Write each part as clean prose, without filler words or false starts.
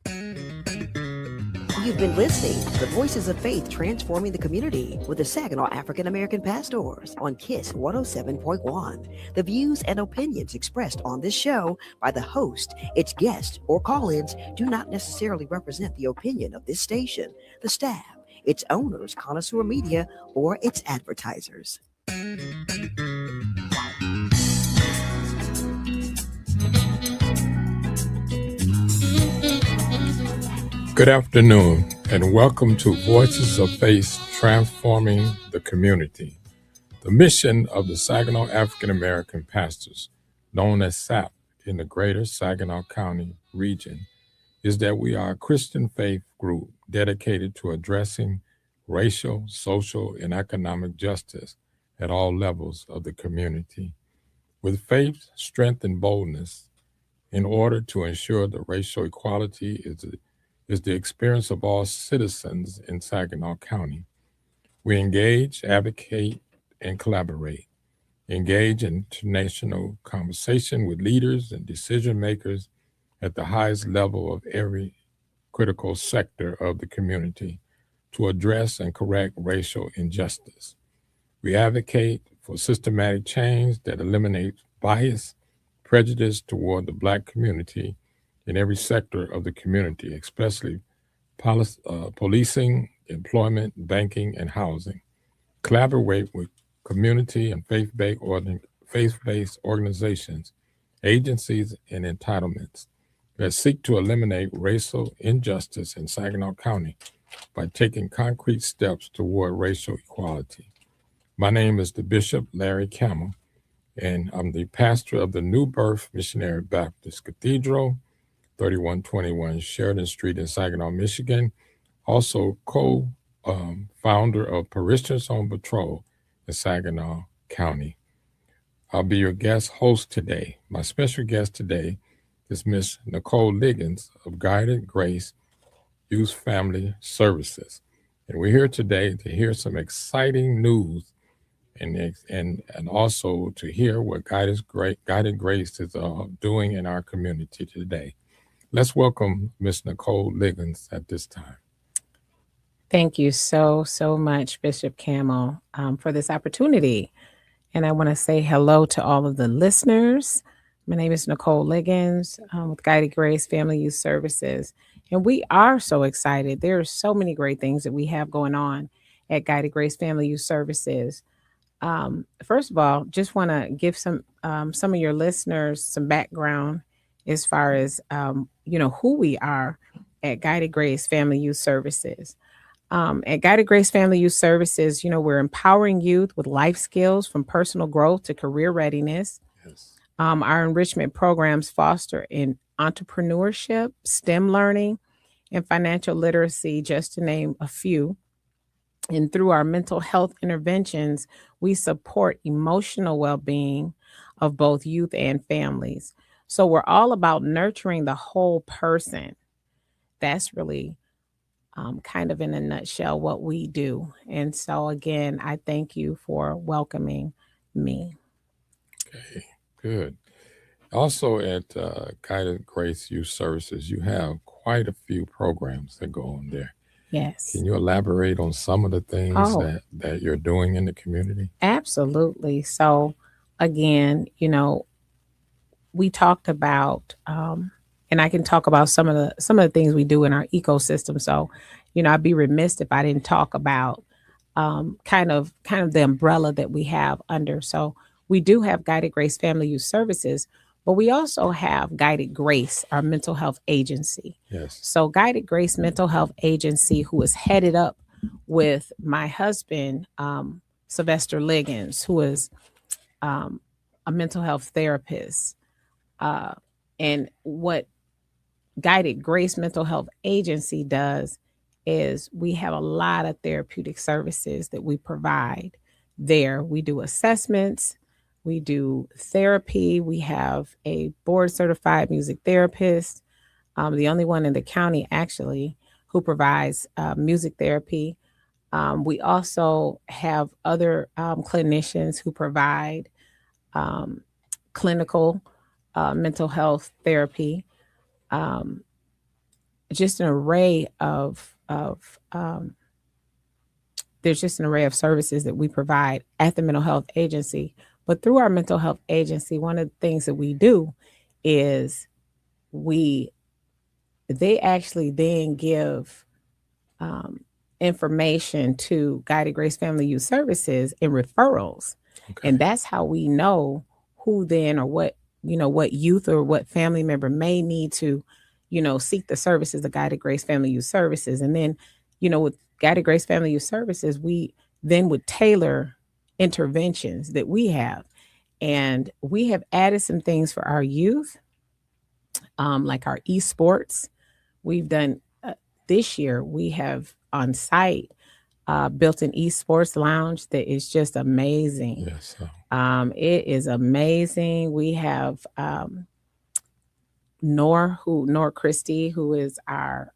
You've been listening to the Voices of Faith Transforming the Community with the Saginaw African American Pastors on KISS 107.1. The views and opinions expressed on this show by the host, its guests, or call ins do not necessarily represent the opinion of this station, the staff, its owners, Connoisseur Media, or its advertisers. Good afternoon, and welcome to Voices of Faith Transforming the Community. The mission of the Saginaw African American Pastors, known as SAP in the greater Saginaw County region, is that we are a Christian faith group dedicated to addressing racial, social, and economic justice at all levels of the community. With faith, strength, and boldness, in order to ensure that racial equality is the experience of all citizens in Saginaw County. We engage, advocate, and collaborate. Engage in international conversation with leaders and decision makers at the highest level of every critical sector of the community to address and correct racial injustice. We advocate for systematic change that eliminates bias, prejudice toward the Black community in every sector of the community, especially policing, employment, banking, and housing. Collaborate with community and faith-based organizations, agencies, and entitlements that seek to eliminate racial injustice in Saginaw County by taking concrete steps toward racial equality. My name is the Bishop Larry Camel, and I'm the pastor of the New Birth Missionary Baptist Cathedral, 3121 Sheridan Street in Saginaw, Michigan. Also co-founder of Parishioners on Patrol in Saginaw County. I'll be your guest host today. My special guest today is Miss Nicole Liggins of Guided Grace Youth Family Services. And we're here today to hear some exciting news and also to hear what Guided Grace is doing in our community today. Let's welcome Miss Nicole Liggins at this time. Thank you so much, Bishop Camel, for this opportunity. And I want to say hello to all of the listeners. My name is Nicole Liggins with Guided Grace Family Youth Services. And we are so excited. There are so many great things that we have going on at Guided Grace Family Youth Services. First of all, just want to give some of your listeners some background as far as, who we are at Guided Grace Family Youth Services. At Guided Grace Family Youth Services, we're empowering youth with life skills from personal growth to career readiness. Yes. Our enrichment programs foster in entrepreneurship, STEM learning, and financial literacy, just to name a few. And through our mental health interventions, we support emotional well-being of both youth and families. So we're all about nurturing the whole person. That's really kind of in a nutshell what we do. And so again, I thank you for welcoming me. Okay, good. Also at Guided Grace Youth Services, you have quite a few programs that go on there. Yes. Can you elaborate on some of the things that you're doing in the community? Absolutely. So again, we talked about, and I can talk about some of the things we do in our ecosystem. So, I'd be remiss if I didn't talk about kind of the umbrella that we have under. So we do have Guided Grace Family Youth Services, but we also have Guided Grace, our mental health agency. Yes. So Guided Grace Mental Health Agency, who is headed up with my husband, Sylvester Liggins, who is a mental health therapist. And what Guided Grace Mental Health Agency does is we have a lot of therapeutic services that we provide there. We do assessments, we do therapy. We have a board certified music therapist, the only one in the county actually who provides music therapy. We also have other clinicians who provide clinical mental health therapy. just an array of there's just an array of services that we provide at the mental health agency. But through our mental health agency, one of the things that we do is they actually then give information to Guided Grace Family Youth Services and referrals. Okay. And that's how we know who then or what youth or what family member may need to, seek the services of Guided Grace Family Youth Services. And then, with Guided Grace Family Youth Services, we then would tailor interventions that we have. And we have added some things for our youth, like our esports. We've done this year, we have on site built an esports lounge that is just amazing. Yes. It is amazing. We have Nor Christie, who is our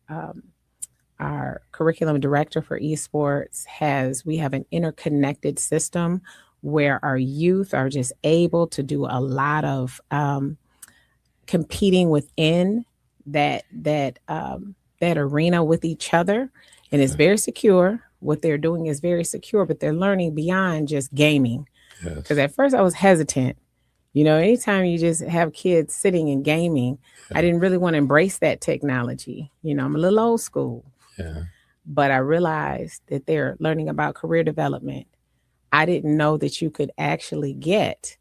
curriculum director for esports. We have an interconnected system where our youth are just able to do a lot of competing within that arena with each other, and it's very secure. What they're doing is very secure, but they're learning beyond just gaming. Because at first I was hesitant. Anytime you just have kids sitting and gaming, I didn't really want to embrace that technology. I'm a little old school. Yeah. But I realized that they're learning about career development. I didn't know that you could actually get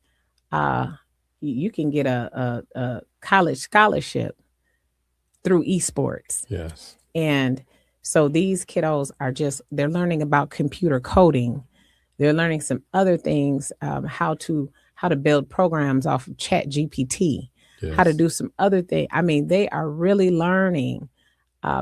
you can get a college scholarship through esports. Yes. And so these kiddos they're learning about computer coding. They're learning some other things, how to build programs off of Chat GPT, how to do some other things. I mean, they are really learning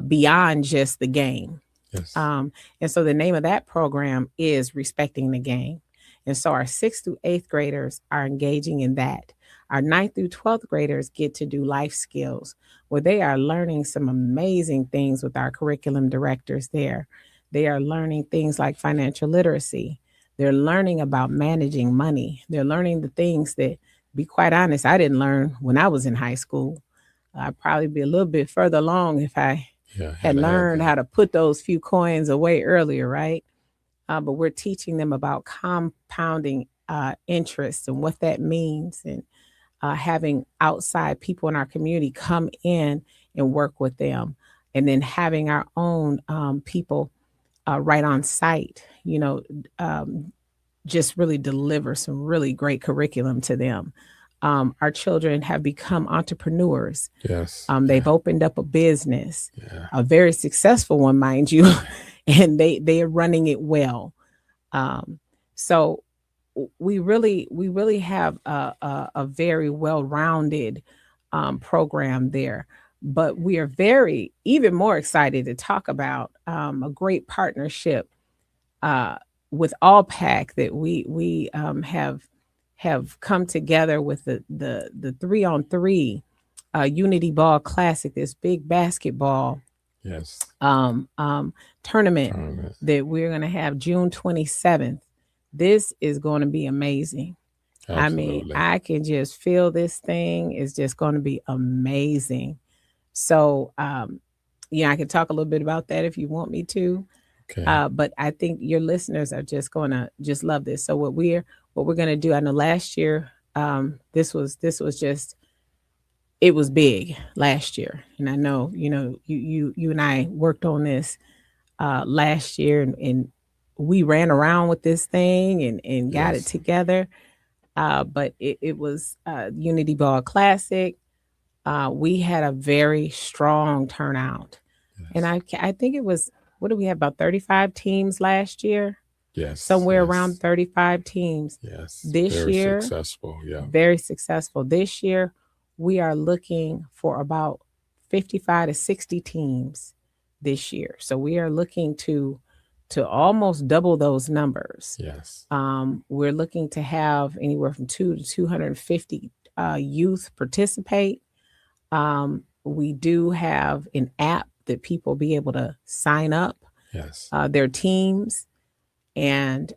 beyond just the game. Yes. And so the name of that program is Respecting the Game. And so our 6th through 8th graders are engaging in that. Our 9th through 12th graders get to do life skills, where they are learning some amazing things with our curriculum directors there. They are learning things like financial literacy. They're learning about managing money. They're learning the things that, to be quite honest, I didn't learn when I was in high school. I'd probably be a little bit further along if I had learned how to put those few coins away earlier, right? But we're teaching them about compounding interest and what that means, and having outside people in our community come in and work with them, and then having our own people right on site, just really deliver some really great curriculum to them. Our children have become entrepreneurs. Yes. They've opened up a business, a very successful one, mind you, and they are running it well. So we really have a very well-rounded program there. But we are even more excited to talk about a great partnership with Allpack that we have come together with the 3-on-3 Unity Ball Classic, this big basketball tournament that we're going to have June 27th. This is going to be amazing. Absolutely. I mean, I can just feel this thing is just going to be amazing. So, I can talk a little bit about that if you want me to. Okay. But I think your listeners are just going to just love this. So what we're going to do, I know last year, this was just, it was big last year. And I know, you and I worked on this last year, and we ran around with this thing and got it together. But it was Unity Ball Classic. We had a very strong turnout. Yes. And I think it was, what do we have, about 35 teams last year? Yes. Somewhere around 35 teams. Yes. This year. Very successful. Yeah. Very successful. This year, we are looking for about 55 to 60 teams this year. So we are looking to almost double those numbers. Yes. We're looking to have anywhere from 200 to 250 youth participate. We do have an app that people be able to sign up their teams. And,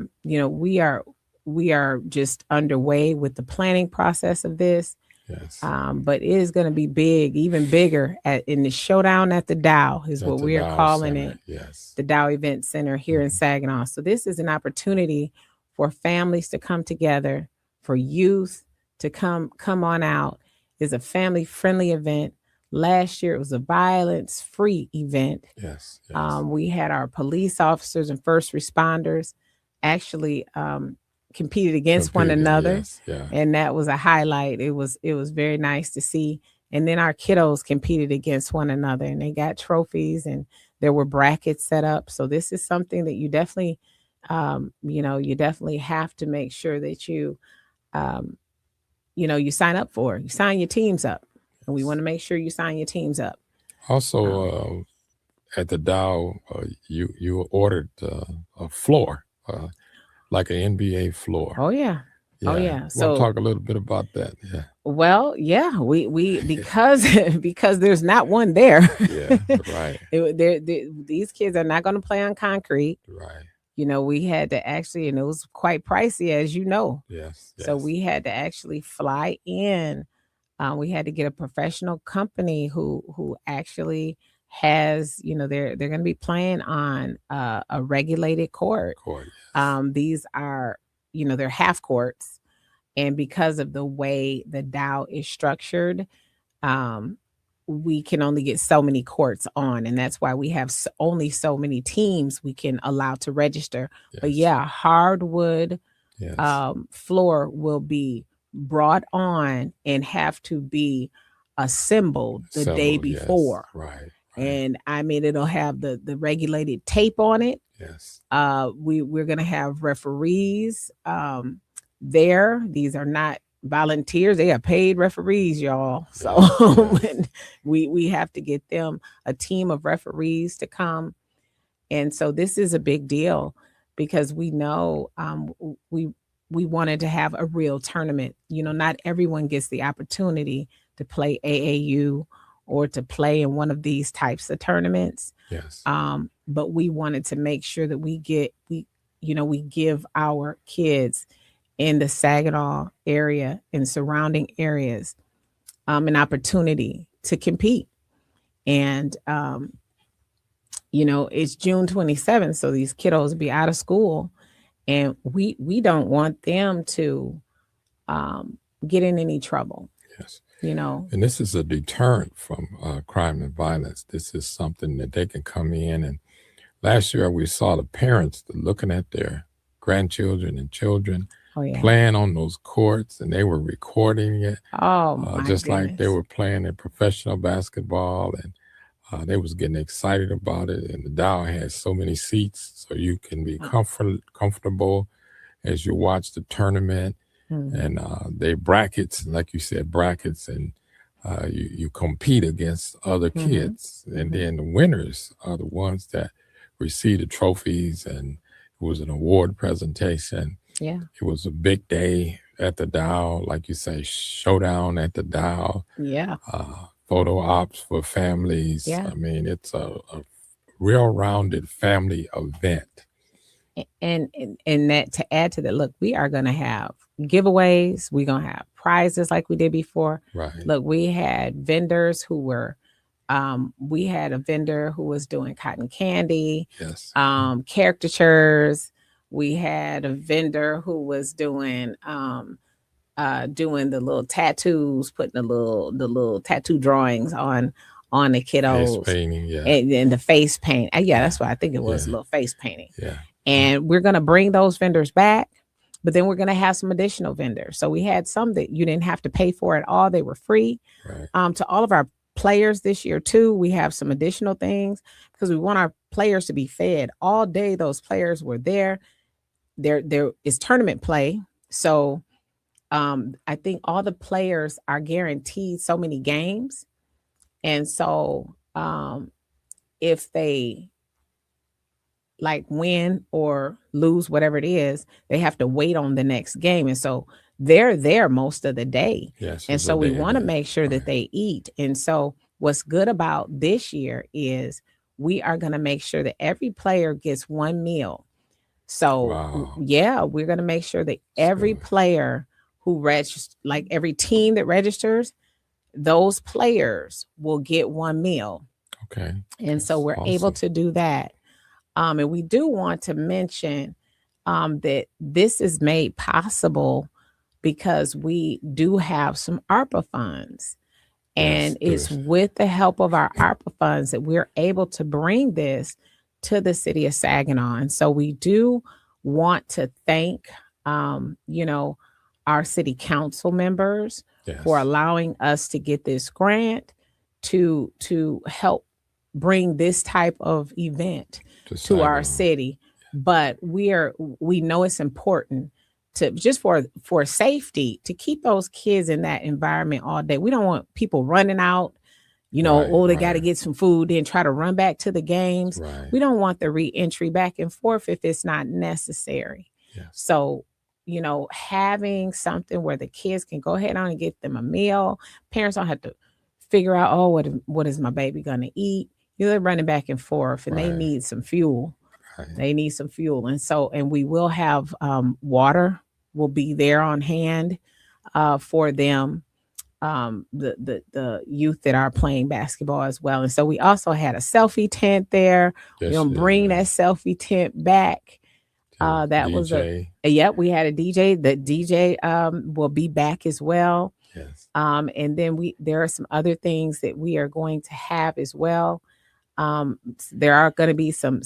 we are just underway with the planning process of this. Yes. But it is going to be big, even bigger in the showdown at the Dow is At what the we are Dow calling Center. it, Yes. the Dow Event Center here in Saginaw. So this is an opportunity for families to come together, for youth to come on out. It's a family friendly event. Last year it was a violence free event. Yes. Yes. We had our police officers and first responders actually competed against one another. Yes. Yeah. And that was a highlight. It was very nice to see. And then our kiddos competed against one another, and they got trophies, and there were brackets set up. So this is something that you definitely you definitely have to make sure that you you sign up for. You sign your teams up. And we want to make sure you sign your teams up. Also, at the Dow, you ordered a floor, like an NBA floor. Oh yeah. Oh yeah. So want to talk a little bit about that? Yeah. Well, yeah, we because because there's not one there. Yeah. Right. These kids are not going to play on concrete. Right. We had to actually, and it was quite pricey, as you know. Yes. So we had to actually fly in. We had to get a professional company who actually has, they're going to be playing on a regulated court. Yes. These are, they're half courts. And because of the way the Dow is structured, we can only get so many courts on. And that's why we have only so many teams we can allow to register. Yes. But yeah, hardwood floor will be brought on and have to be assembled the day before. Yes. Right. And I mean, it'll have the regulated tape on it. Yes. We're going to have referees there. These are not volunteers. They are paid referees, y'all. So Yes. we have to get them a team of referees to come. And so this is a big deal because we know we wanted to have a real tournament. Not everyone gets the opportunity to play AAU or to play in one of these types of tournaments. Yes. But we wanted to make sure that we give our kids in the Saginaw area and surrounding areas an opportunity to compete. And it's June 27th, so these kiddos will be out of school, and we don't want them to get in any trouble. Yes. And this is a deterrent from crime and violence. This is something that they can come in. And last year we saw the parents looking at their grandchildren and children playing on those courts, and they were recording it. Oh, my just goodness. like they were playing in professional basketball, and they was getting excited about it. And the Dow has so many seats, so you can be comfortable as you watch the tournament. And they brackets, like you said, brackets, and you compete against other kids. And then the winners are the ones that receive the trophies, and it was an award presentation. Yeah. It was a big day at the Dow, like you say, showdown at the Dow. Yeah. Photo ops for families. Yeah. I mean, it's a well-rounded family event. And that, to add to that, look, we are going to have giveaways. We're going to have prizes like we did before. Right. Look, we had vendors who were, we had a vendor who was doing cotton candy, Yes. caricatures. We had a vendor who was doing the little tattoos, putting the little tattoo drawings on the kiddos. Face painting, yeah. And the face paint. Yeah, that's what I think it was, a little face painting. Yeah. And we're going to bring those vendors back, but then we're going to have some additional vendors. So we had some that you didn't have to pay for at all. They were free. Right. To all of our players this year too, we have some additional things because we want our players to be fed all day. Those players were there. There is tournament play. So I think all the players are guaranteed so many games. And so if they like win or lose, whatever it is, they have to wait on the next game. And so they're there most of the day. Yes. And so we want to make sure that they eat. And so what's good about this year is we are going to make sure that every player gets one meal. So Wow. yeah, we're going to make sure that every player who register, like every team that registers, those players will get one meal. Okay. And so That's we're able awesome. to do that. And we do want to mention that this is made possible because we do have some ARPA funds. That's And it's good. with the help of our ARPA funds that we're able to bring this to the city of Saginaw. And so we do want to thank, you know, our city council members for Yes. allowing us to get this grant to help bring this type of event To to our Saginaw. city. But we know it's important to just for safety to keep those kids in that environment all day. We don't want people running out, Right. oh, they got to Right. get some food, then try to run back to the games. Right. We don't want the re-entry back and forth if it's not necessary. Yes. So, having something where the kids can go ahead on and get them a meal. Parents don't have to figure out, oh, what is my baby gonna eat? They're running back and forth, and they Right. need some fuel. Right. They need some fuel. And we will have water will be there on hand for them, the youth that are playing basketball as well. And so we also had a selfie tent there. Yes, We're gonna bring that selfie tent back. That DJ. was we had a DJ. The DJ will be back as well. Yes. And then there are some other things that we are going to have as well. There are going to be some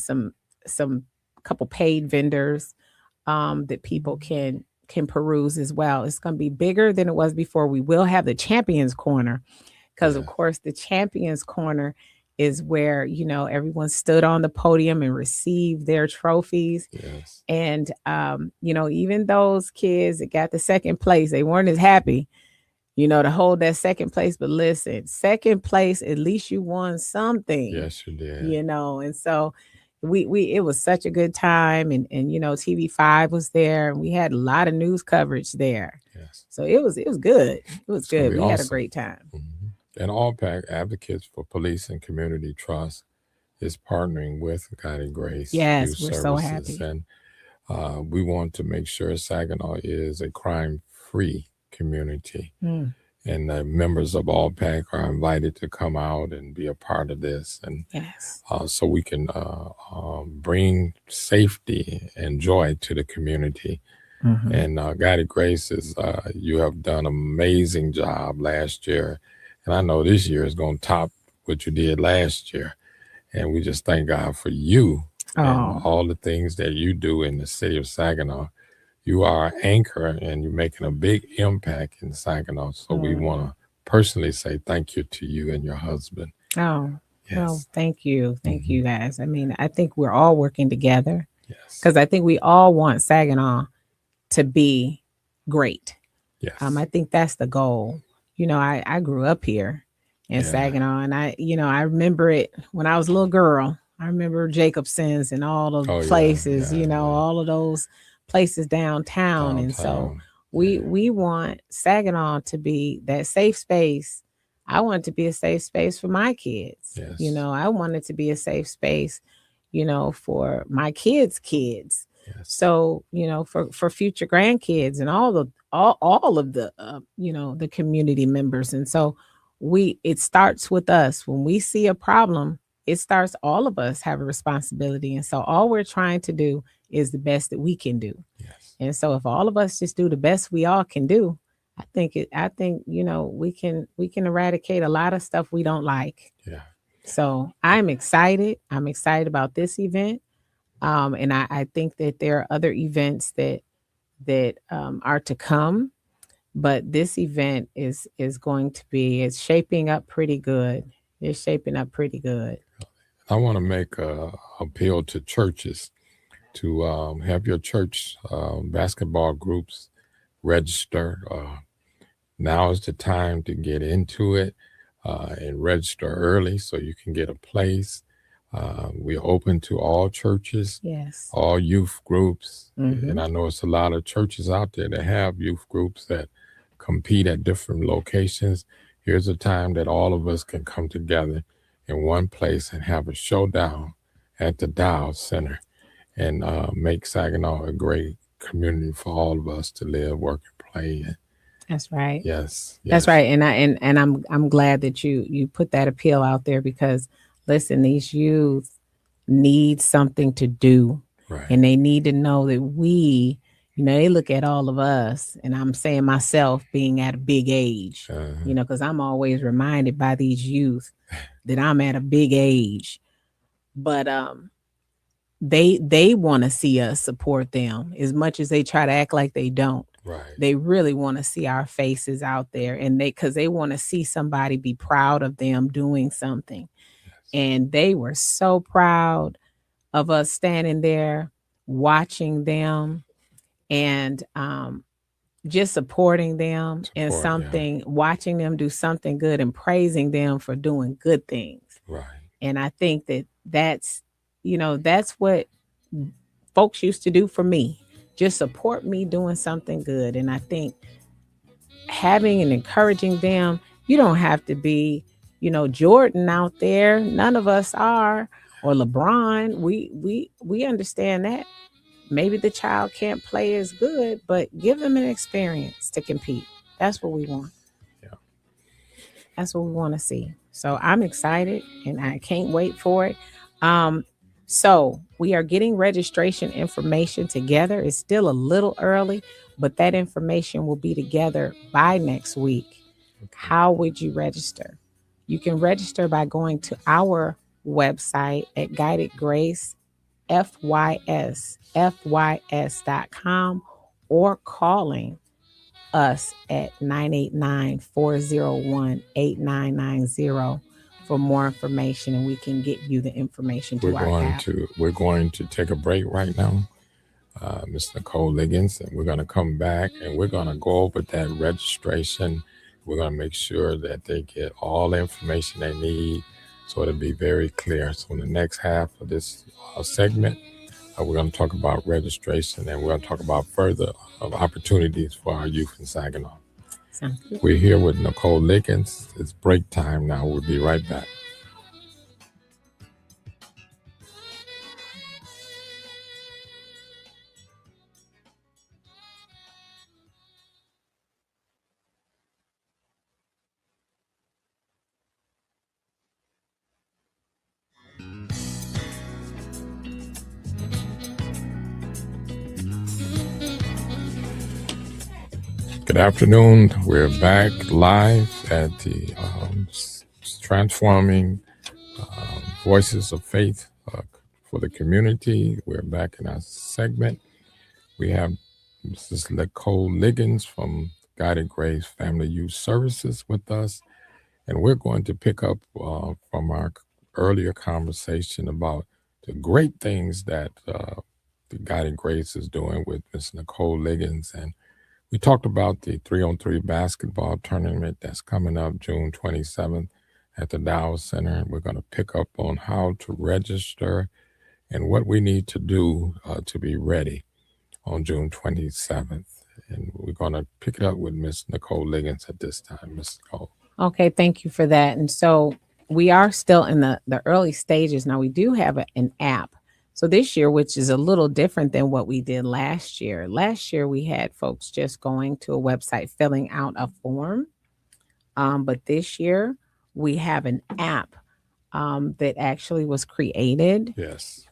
couple paid vendors that people can peruse as well. It's going to be bigger than it was before. We will have the Champions Corner because, of course, the Champions Corner is where, everyone stood on the podium and received their trophies. Yes. And, even those kids that got the second place, they weren't as happy, to hold that second place. But listen, second place, at least you won something. Yes, you did. And so it was such a good time. And TV5 was there, and we had a lot of news coverage there. Yes. So it was good. It was good. We had a awesome. great time. Mm-hmm. And AllPac Advocates for Police and Community Trust is partnering with Guiding Grace. Yes, Youth we're so happy. Services. And we want to make sure Saginaw is a crime-free community. Mm. And members of AllPac are invited to come out and be a part of this. And yes. So we can bring safety and joy to the community. Mm-hmm. And Guiding Grace is, you have done an amazing job last year. And I know this year is going to top what you did last year. And we just thank God for you and all the things that you do in the city of Saginaw. You are an anchor, and you're making a big impact in Saginaw. So we want to personally say thank you to you and your husband. Oh, yes. Well, thank you. Thank you, guys. I mean, I think we're all working together. Yes. Because I think we all want Saginaw to be great. Yes. I think that's the goal. I grew up here in Saginaw, and I remember it when I was a little girl. I remember Jacobson's and all the places, all of those places downtown. And so we want Saginaw to be that safe space. I want it to be a safe space for my kids. Yes. I want it to be a safe space, for my kids' kids. Yes. So, for future grandkids and all of the, the community members. And so it starts with us. When we see a problem, it starts, all of us have a responsibility. And so all we're trying to do is the best that we can do. Yes. And so if all of us just do the best we all can do, I think, we can eradicate a lot of stuff we don't like. Yeah. So I'm excited. I'm excited about this event. And I think that there are other events that are to come, but this event is going to be, it's shaping up pretty good. It's shaping up pretty good. I want to make a appeal to churches to have your church basketball groups register. Now is the time to get into it and register early so you can get a place. We're open to all churches, yes, all youth groups. Mm-hmm. And I know it's a lot of churches out there that have youth groups that compete at different locations. Here's a time that all of us can come together in one place and have a showdown at the Dow Center and make Saginaw a great community for all of us to live, work, and play in. That's right. Yes, That's yes, right. And I'm glad that you put that appeal out there, because listen, these youth need something to do, right. and they need to know that they look at all of us, and I'm saying myself being at a big age, Uh, because I'm always reminded by these youth that I'm at a big age. But they want to see us support them as much as they try to act like they don't. right. They really want to see our faces out there, and because they want to see somebody be proud of them doing something. Yes. And they were so proud of us standing there watching them, and just supporting them in Support, yeah. something, watching them do something good and praising them for doing good things. Right. And I think that's what folks used to do for me. Just support me doing something good. And I think having and encouraging them, you don't have to be, Jordan out there. None of us are, or LeBron. We understand that. Maybe the child can't play as good, but give them an experience to compete. That's what we want. Yeah. That's what we want to see. So I'm excited and I can't wait for it. So we are getting registration information together. It's still a little early, but that information will be together by next week. Okay. How would you register? You can register by going to our website at Guided Grace FYS.com, or calling us at 989-401-8990 for more information, and we can get you the information to our app. We're going to take a break right now, Ms. Nicole Liggins, and we're going to come back and we're going to go over that registration. We're going to make sure that they get all the information they need, so it'll be very clear. So in the next half of this segment, we're going to talk about registration, and we're going to talk about further opportunities for our youth in Saginaw. Sounds good. We're here with Nicole Liggins. It's break time now. We'll be right back. Good afternoon. We're back live at the Transforming Voices of Faith for the Community. We're back in our segment. We have Mrs. Nicole Liggins from Guided Grace Family Youth Services with us. And we're going to pick up from our earlier conversation about the great things that the Guided Grace is doing with Ms. Nicole Liggins. And we talked about the 3-on-3 basketball tournament that's coming up June 27th at the Dow Center. We're going to pick up on how to register and what we need to do to be ready on June 27th. And we're going to pick it up with Ms. Nicole Liggins at this time. Ms. Nicole. Okay, thank you for that. And so we are still in the early stages. Now, we do have an app. So this year, which is a little different than what we did last year. Last year, we had folks just going to a website, filling out a form. But this year, we have an app that actually was created. Yes.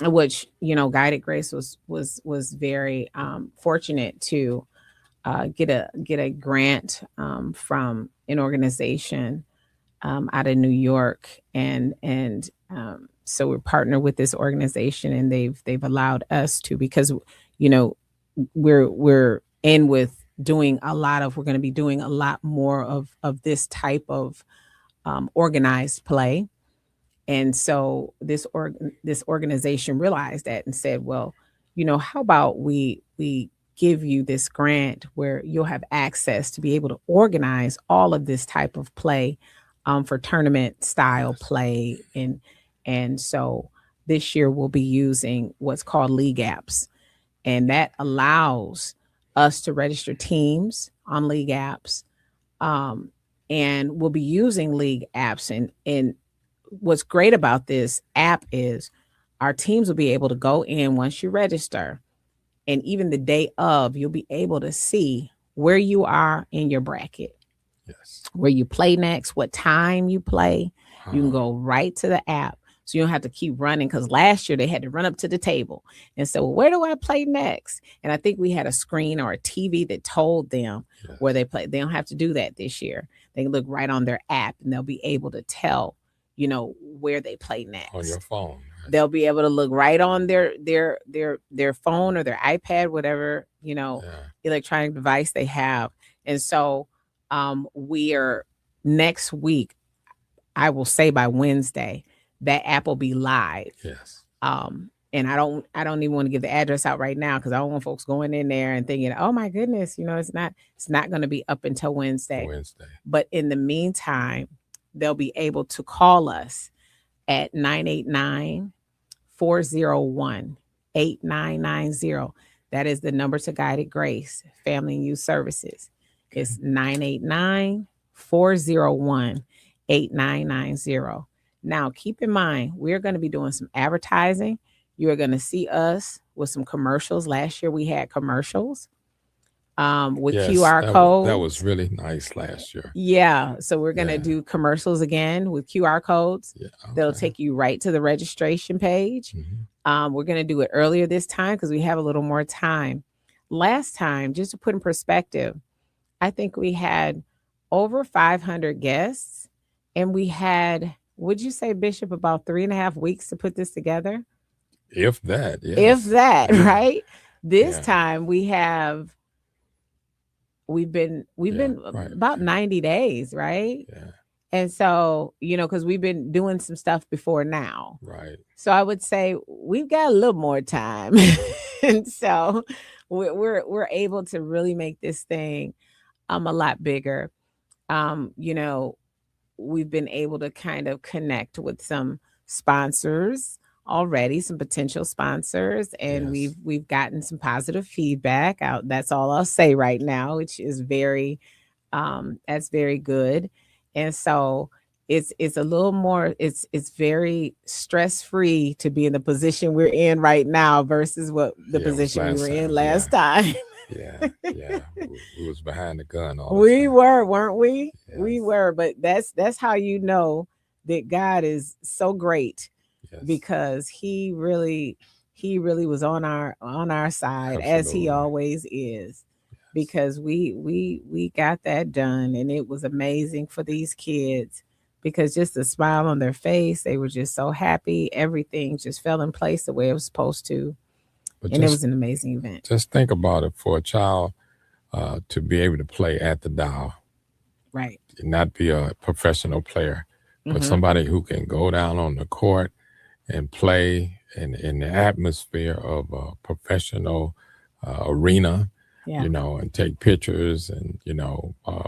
Which, Guided Grace was very fortunate to get a grant from an organization out of New York, and so we're partnered with this organization, and they've allowed us to, because we're in with doing we're going to be doing a lot more of this type of organized play. And so this organization realized that and said, well, how about we give you this grant where you'll have access to be able to organize all of this type of play for tournament style play. And so this year we'll be using what's called league apps, and that allows us to register teams on league apps. And we'll be using league apps. And what's great about this app is our teams will be able to go in once you register, and even the day of, you'll be able to see where you are in your bracket, Yes. where you play next, what time you play. You can Uh, go right to the app. So you don't have to keep running, because last year they had to run up to the table and say, well, where do I play next? And I think we had a screen or a TV that told them where yes. they play. They don't have to do that this year. They can look right on their app and they'll be able to tell, where they play On your next. phone. Right? They'll be able to look right on their phone or their iPad, whatever, Yeah. electronic device they have. And so we are next week, I will say by Wednesday, that app will be live. Yes. And I don't even want to give the address out right now, because I don't want folks going in there and thinking, oh my goodness, it's not going to be up until Wednesday. Wednesday. But in the meantime, they'll be able to call us at 989-401-8990. That is the number to Guided Grace Family and Youth Services. It's 989-401-8990. Now, keep in mind, we're going to be doing some advertising. You are going to see us with some commercials. Last year we had commercials with Yes, QR codes. that was really nice last year. Yeah. So we're going to Yeah. do commercials again with QR codes. Yeah. That'll okay. take you right to the registration page. Mhm. We're going to do it earlier this time because we have a little more time. Last time, just to put in perspective, I think we had over 500 guests, and we had, would you say, Bishop, about 3.5 weeks to put this together? If that, yes. If that, Yeah. right? This Yeah. time we've been right. about 90 days, right? Yeah. And so, because we've been doing some stuff before now. Right. So I would say we've got a little more time. And so we're able to really make this thing a lot bigger. We've been able to kind of connect with some sponsors already, some potential sponsors, and Yes. we've gotten some positive feedback out. That's all I'll say right now, which is that's very good. And so it's a little more, it's very stress-free to be in the position we're in right now versus what the Yeah, it was position we last were in time, last time. Yeah. Yeah. We was behind the gun all the We time. were, weren't we? We Yes. were, but that's how you know that God is so great, Yes. because he really was on our side, as he Absolutely. always is. Because we got that done, and it was amazing for these kids, because just the smile on their face, they were just so happy. Everything just fell in place the way it was supposed to. But And it just was an amazing event. just think about it, for a child to be able to play at the dial, Right. and not be a professional player, but Mhm. somebody who can go down on the court and play in the atmosphere of a professional arena, Yeah. and take pictures, and,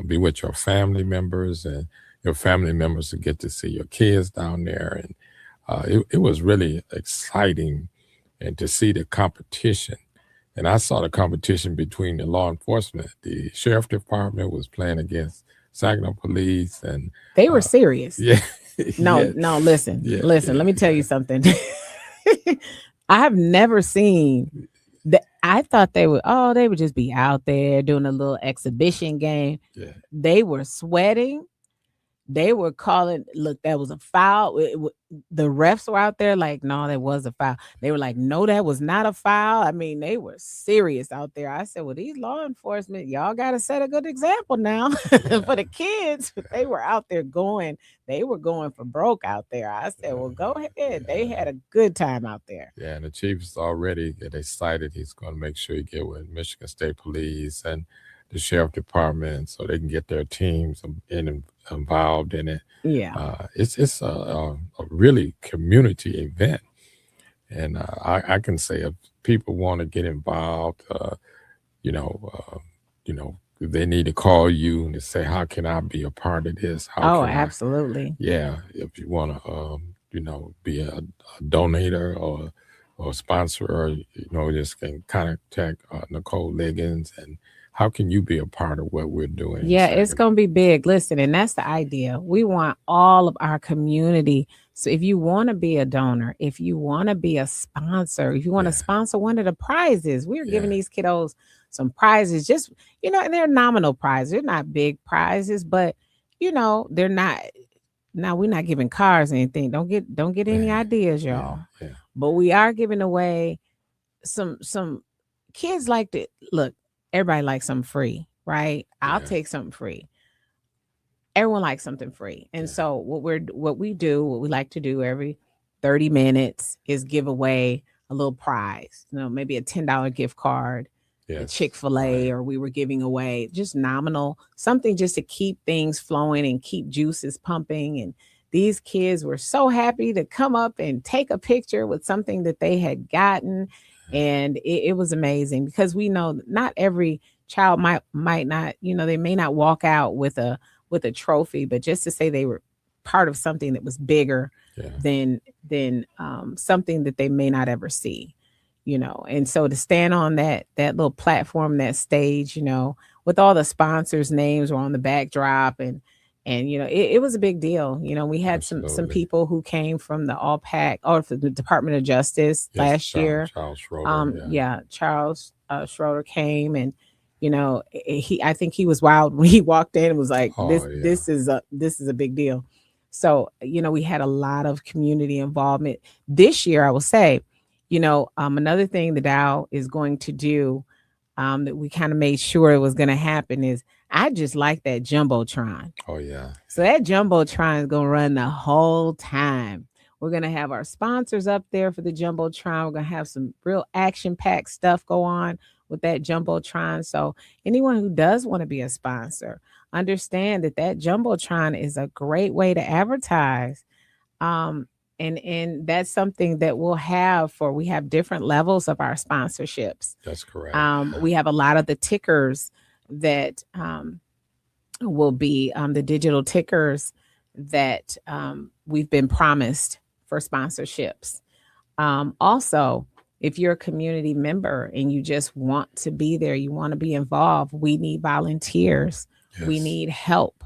be with your family members, and your family members to get to see your kids down there. And it was really exciting, and to see the competition. And I saw the competition between the law enforcement. The sheriff department was playing against Saginaw police, and They were serious. yeah. No, yeah, no, listen. Yeah, Listen, yeah, let me tell yeah. you something. I have never seen that. I thought they would just be out there doing a little exhibition game. Yeah. They were sweating. They were calling, look, that was a foul. The refs were out there like, no, that was a foul. They were like, no, that was not a foul. I mean, they were serious out there. I said, well, these law enforcement, y'all got to set a good example now for the kids. They were out there they were going for broke out there. I said, well, go ahead. They had a good time out there. Yeah, and the chief is already excited. He's going to make sure he get with Michigan State Police and the sheriff department, so they can get their teams involved in it. Yeah. It's a really community event, and I can say, if people want to get involved, they need to call you and say, how can I be a part of this? How can I? Absolutely. Yeah, if you want to, be a donator or a sponsor, or just can contact Nicole Liggins, and how can you be a part of what we're doing in Yeah, it's Saginaw? going to be big. Listen, and that's the idea. We want all of our community. So if you want to be a donor, if you want to be a sponsor, if you want to Yeah, sponsor one of the prizes, we're giving yeah, these kiddos some prizes, just, and they're nominal prizes. They're not big prizes, but, they're not. Now we're not giving cars or anything. Don't get any yeah, ideas, yeah, y'all. yeah, But we are giving away some kids like to look. Everybody likes something free, right? I'll yeah, take something free. Everyone likes something free. And yeah. so what we like to do every 30 minutes is give away a little prize, maybe a $10 gift card at Yes, Chick-fil-A, right. or we were giving away just nominal, something just to keep things flowing and keep juices pumping. And these kids were so happy to come up and take a picture with something that they had gotten. And it was amazing, because we know that not every child might not, they may not walk out with a trophy, but just to say they were part of something that was bigger Yeah, than something that they may not ever see. And so to stand on that little platform, that stage, with all the sponsors' names were on the backdrop, and it was a big deal. We had some absolutely. people who came from the All Pack, or from the Department of Justice Yes, last year. Charles Schroeder. Yeah. Yeah, Charles Schroeder came, and I think he was wild when he walked in and was like, this Oh, yeah. this is a big deal. So we had a lot of community involvement this year, I will say. Another thing that Dow is going to do, that we kind of made sure it was going to happen, is I just like that jumbotron. Oh, yeah. So that jumbotron is gonna run the whole time. We're gonna have our sponsors up there for the jumbotron. We're gonna have some real action-packed stuff go on with that jumbotron. So anyone who does want to be a sponsor, understand that jumbotron is a great way to advertise. Um, and that's something that we have different levels of our sponsorships. That's correct. We have a lot of the tickers that will be the digital tickers that we've been promised for sponsorships. Also, if you're a community member and you just want to be there, you want to be involved, we need volunteers. We Yes. need help.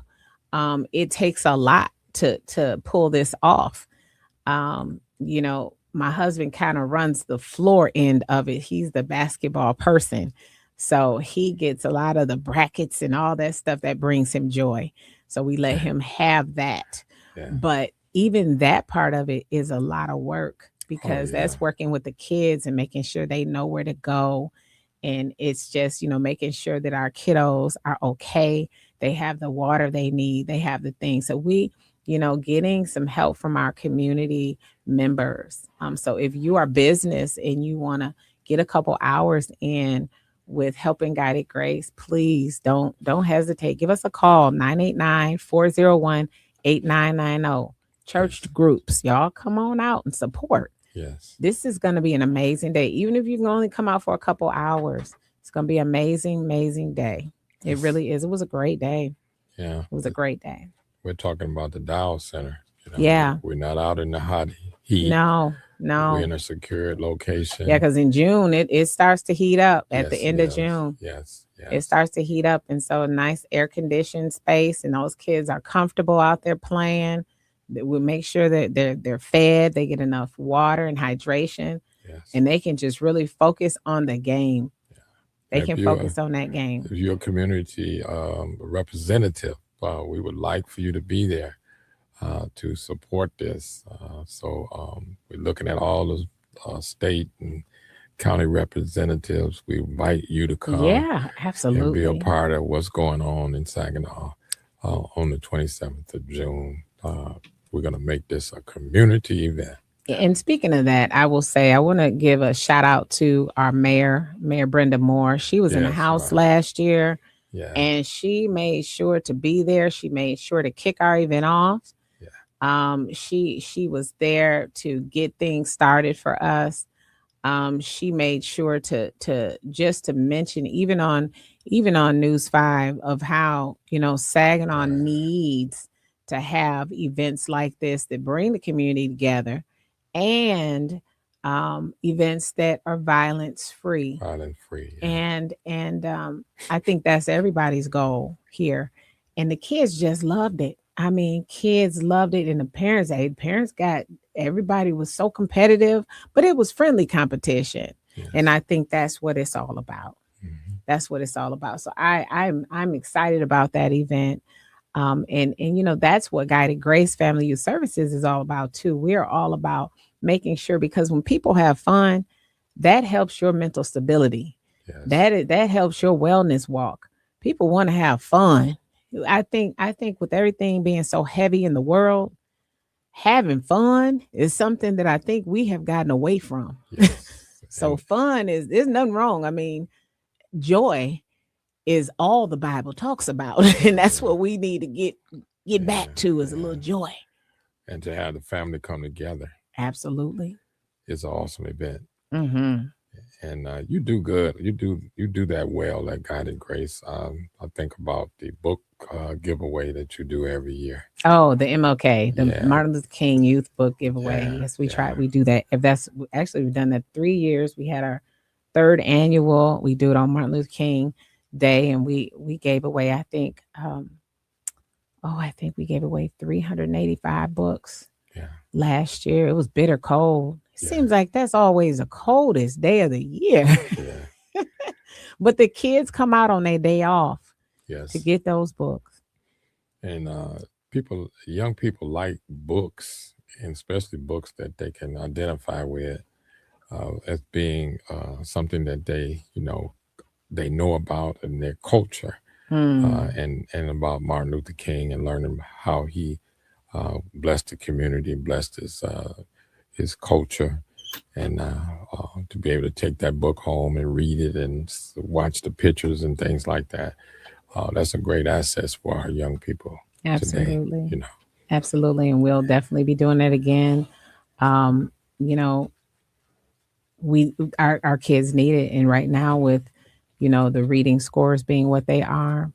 It takes a lot to pull this off. My husband kind of runs the floor end of it. He's the basketball person. So he gets a lot of the brackets and all that stuff that brings him joy. So we let him have that. Yeah. But even that part of it is a lot of work, because yeah. that's working with the kids and making sure they know where to go. And it's just, making sure that our kiddos are okay. They have the water they need. They have the things. So we, getting some help from our community members. So if you are business and you want to get a couple hours in with Helping Guided Grace, please don't hesitate. Give us a call, 989-401-8990. Church groups, y'all come on out and support. Yes. This is going to be an amazing day. Even if you can only come out for a couple hours, it's going to be an amazing day. It Yes. really is. It was a great day. Yeah. It was a great day. We're talking about the Dow Center. Yeah. We're not out in the hot heat. No. We're in a secured location. Yeah, because in June it starts to heat up at the Yes, end of June. Yes. It starts to heat up, and so a nice air conditioned space, and those kids are comfortable out there playing. We make sure that they're fed, they get enough water and hydration, Yes. and they can just really focus on the game. Yeah. They If can you're- focus on that game. If you're a community representative, we would like for you to be there to support this. So we're looking at all the state and county representatives. We invite you to come Yeah, and absolutely. be a part of what's going on in Saginaw on the 27th of June. We're going to make this a community event. And speaking of that, I will say I want to give a shout out to our Mayor Brenda Moore. She was in the Yes, house right. last year, Yeah. and she made sure to be there. She made sure to kick our event off. Yeah. She was there to get things started for us. She made sure to just to mention, even on News 5, of how Saginaw Right. needs to have events like this that bring the community together, and events that are violence free. Violent free. Yeah. And I think that's everybody's goal here. And the kids just loved it. I mean, kids loved it, and the parents got, everybody was so competitive, but it was friendly competition. Yes. And I think that's what it's all about. Mhm. That's what it's all about. So I'm excited about that event. And you know, that's what Guided Grace Family Youth Services is all about too. We're all about making sure, because when people have fun, that helps your mental stability. Yes. That helps your wellness walk. People want to have fun. I think with everything being so heavy in the world, having fun is something that I think we have gotten away from. Yes. So And fun is, there's nothing wrong. I mean, joy is all the Bible talks about. And that's what we need to get back to, is a little joy. and to have the family come together Absolutely. is an awesome event. Mm-hmm. And you do good. You do that well at Guided Grace. I think about the book giveaway that you do every year. Oh, the MLK, the Yeah. Martin Luther King Youth Book Giveaway. Yeah, Yes, we try. yeah. We do that. If that's actually, we've done that 3 years. We had our third annual. We do it on Martin Luther King Day, and we gave away, I think, I think we gave away 385 books Yeah. last year. It was bitter cold. It Yeah. seems like that's always the coldest day of the year. Yeah. But the kids come out on their day off Yes. to get those books. And young people like books, and especially books that they can identify with as being something that they know about in their culture, and about Martin Luther King, and learning how he blessed the community, blessed his culture, and to be able to take that book home and read it and watch the pictures and things like that. That's a great asset for our young people Absolutely. today. Absolutely. And we'll definitely be doing it again. You know, our kids need it. And right now, with, the reading scores being what they are,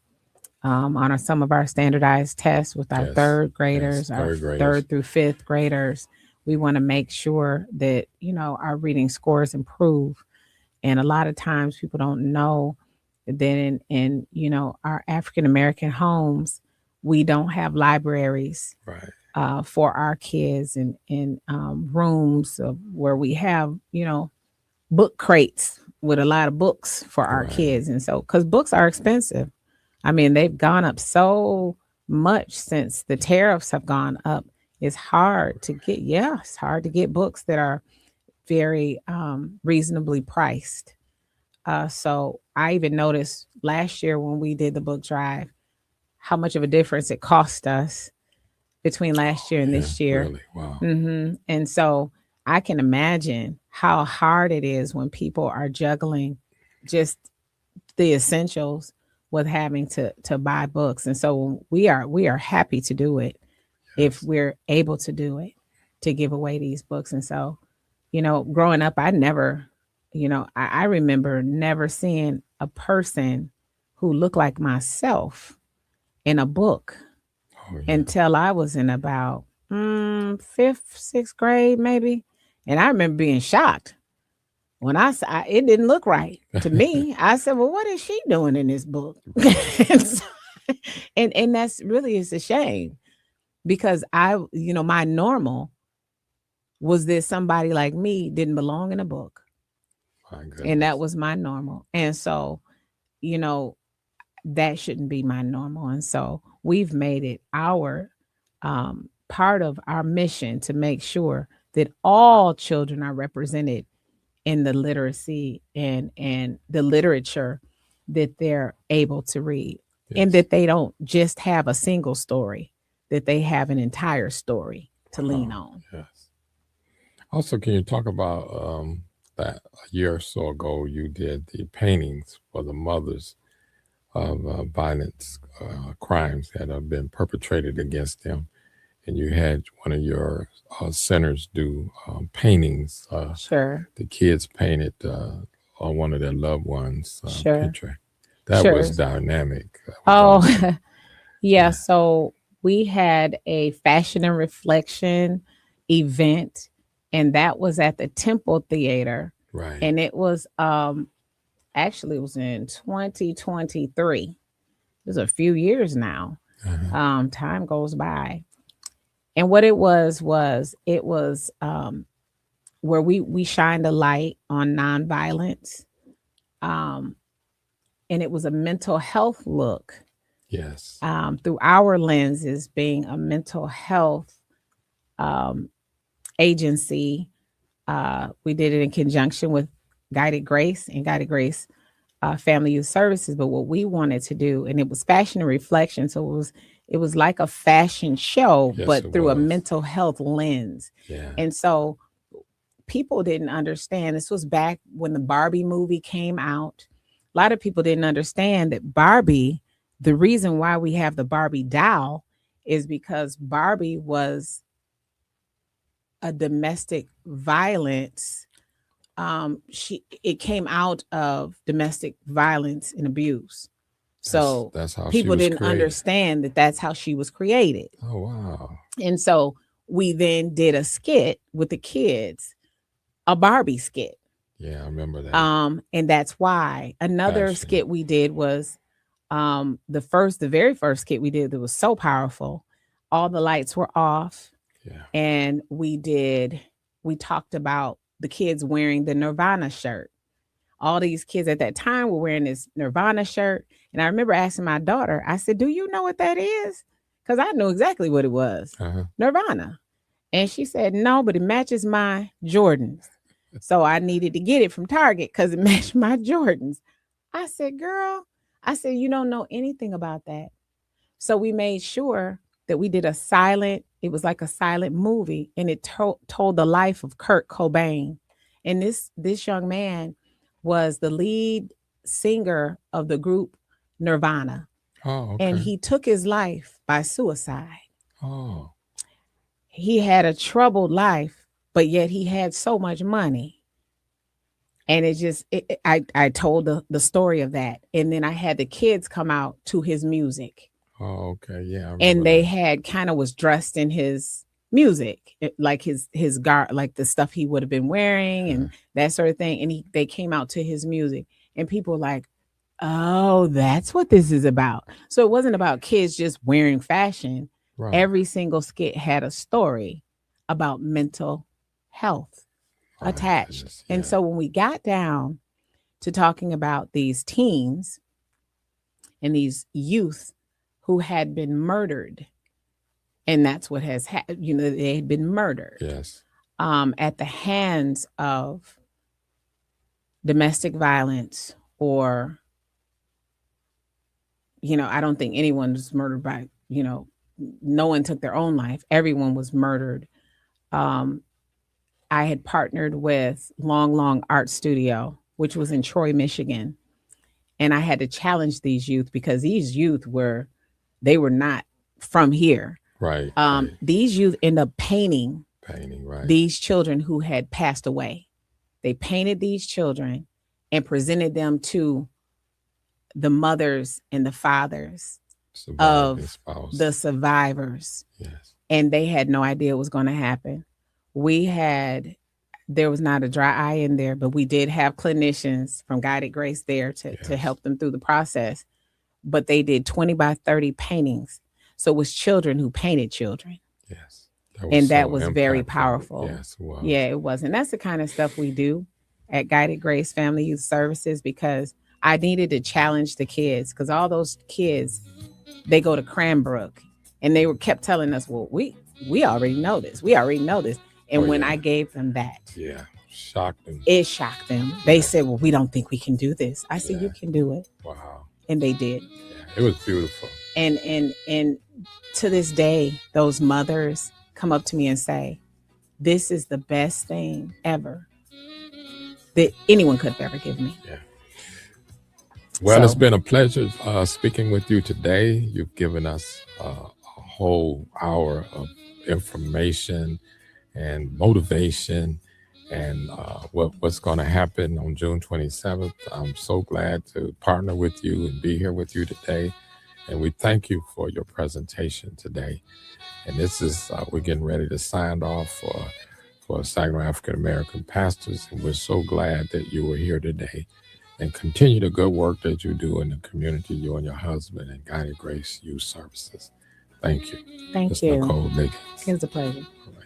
on some of our standardized tests with our Yes. third graders, Yes, our third graders. third through fifth graders, we want to make sure that, our reading scores improve. And a lot of times people don't know that in our African American homes, we don't have libraries Right. for our kids, and in rooms where we have, book crates with a lot of books for our Right. kids. And so, because books are expensive. I mean, they've gone up so much since the tariffs have gone up. It's hard to get, it's hard to get books that are very reasonably priced. So I even noticed last year when we did the book drive, how much of a difference it cost us between last year and this year. Really? Wow. And so I can imagine how hard it is when people are juggling just the essentials with having to buy books. And so we are happy to do it if we're able to do it, to give away these books. And so, growing up, I never, I remember never seeing a person who looked like myself in a book until I was in about fifth, sixth grade, maybe. And I remember being shocked when it didn't look right to me. I said, well, what is she doing in this book? and that's really, it's a shame, because my normal was that somebody like me didn't belong in a book. And that was my normal. And so, that shouldn't be my normal. And so we've made it our part of our mission to make sure that all children are represented in the literacy and the literature that they're able to read. And that they don't just have a single story, that they have an entire story to lean on. Yes. Also, can you talk about that a year or so ago you did the paintings for the mothers of violence crimes that have been perpetrated against them, and you had one of your centers do paintings. Sure. The kids painted on one of their loved ones' Sure. picture. That Sure. was dynamic. That was Oh, awesome. yeah. So we had a fashion and reflection event and that was at the Temple Theater. Right. And it was actually it was in 2023. It was a few years now. Time goes by. And what it was where we shined a light on nonviolence. And it was a mental health look. Yes. Through our lenses, being a mental health agency. We did it in conjunction with Guided Grace and Guided Grace Family Youth Services. But what we wanted to do, and it was fashion and reflection, so it was like a fashion show, Yes, but it through a was. mental health lens. Yeah. And so people didn't understand. This was back when the Barbie movie came out. A lot of people didn't understand that Barbie, the reason why we have the Barbie doll is because Barbie was a domestic violence. It came out of domestic violence and abuse. So that's how people she was didn't created. understand that that's how she was created. Oh, wow. And so we then did a skit with the kids, a Barbie skit. Yeah, I remember that. And that's why another Fashion. skit we did was the very first skit we did that was so powerful. All the lights were off. Yeah. And we talked about the kids wearing the Nirvana shirt. All these kids at that time were wearing this Nirvana shirt. And I remember asking my daughter, I said, do you know what that is? Because I knew exactly what it was. Nirvana. And she said, no, but it matches my Jordans. So I needed to get it from Target because it matched my Jordans. I said, girl, you don't know anything about that. So we made sure that we did it was like a silent movie, and it told the life of Kurt Cobain. And this young man was the lead singer of the group Nirvana. Oh, okay. And he took his life by suicide. Oh. He had a troubled life, but yet he had so much money. And I told the story of that. And then I had the kids come out to his music. Oh, okay. Yeah. And they had was dressed in his music, like his garb, like the stuff he would have been wearing and that sort of thing. And they came out to his music, and people were like, oh, that's what this is about. So it wasn't about kids just wearing fashion. Right. Every single skit had a story about mental health attached. Yeah. And so when we got down to talking about these teens and these youth who had been murdered, and that's what has happened, they had been murdered. Yes. At the hands of domestic violence, or I don't think anyone was murdered by, no one took their own life. Everyone was murdered. I had partnered with Long Art Studio, which was in Troy, Michigan. And I had to challenge these youth because these youth were not from here. Right. These youth end up painting Right. these children who had passed away. They painted these children and presented them to the mothers and the fathers of the survivors. Yes. And they had no idea what was going to happen. There was not a dry eye in there, but we did have clinicians from Guided Grace there to help them through the process. But they did 20 by 30 paintings. So it was children who painted children. Yes. That was very powerful. Yes, it was. Yeah, it was. And that's the kind of stuff we do at Guided Grace Family Youth Services, because I needed to challenge the kids, because all those kids, they go to Cranbrook, and they kept telling us, well, we already know this. We already know this. And when I gave them that, shocked them. It shocked them. They said, well, we don't think we can do this. I said, you can do it. Wow. And they did. Yeah, it was beautiful. And to this day, those mothers come up to me and say, this is the best thing ever that anyone could have ever given me. Yeah. Well, it's been a pleasure speaking with you today. You've given us a whole hour of information and motivation, and what's going to happen on June 27th. I'm so glad to partner with you and be here with you today. And we thank you for your presentation today. And this is, we're getting ready to sign off for for Saginaw African American pastors. And we're so glad that you were here today, and continue the good work that you do in the community, you and your husband and Guided Grace Youth Services. Thank you. Thank Ms. you. Nicole Liggins. It's a pleasure. All right.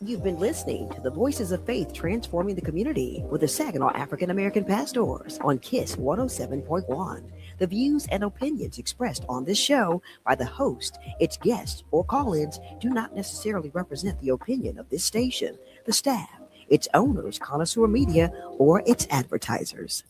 You've been listening to the Voices of Faith Transforming the Community with the Saginaw African American Pastors on KISS 107.1. The views and opinions expressed on this show by the host, its guests, or call-ins do not necessarily represent the opinion of this station, the staff, its owners, Connoisseur Media, or its advertisers.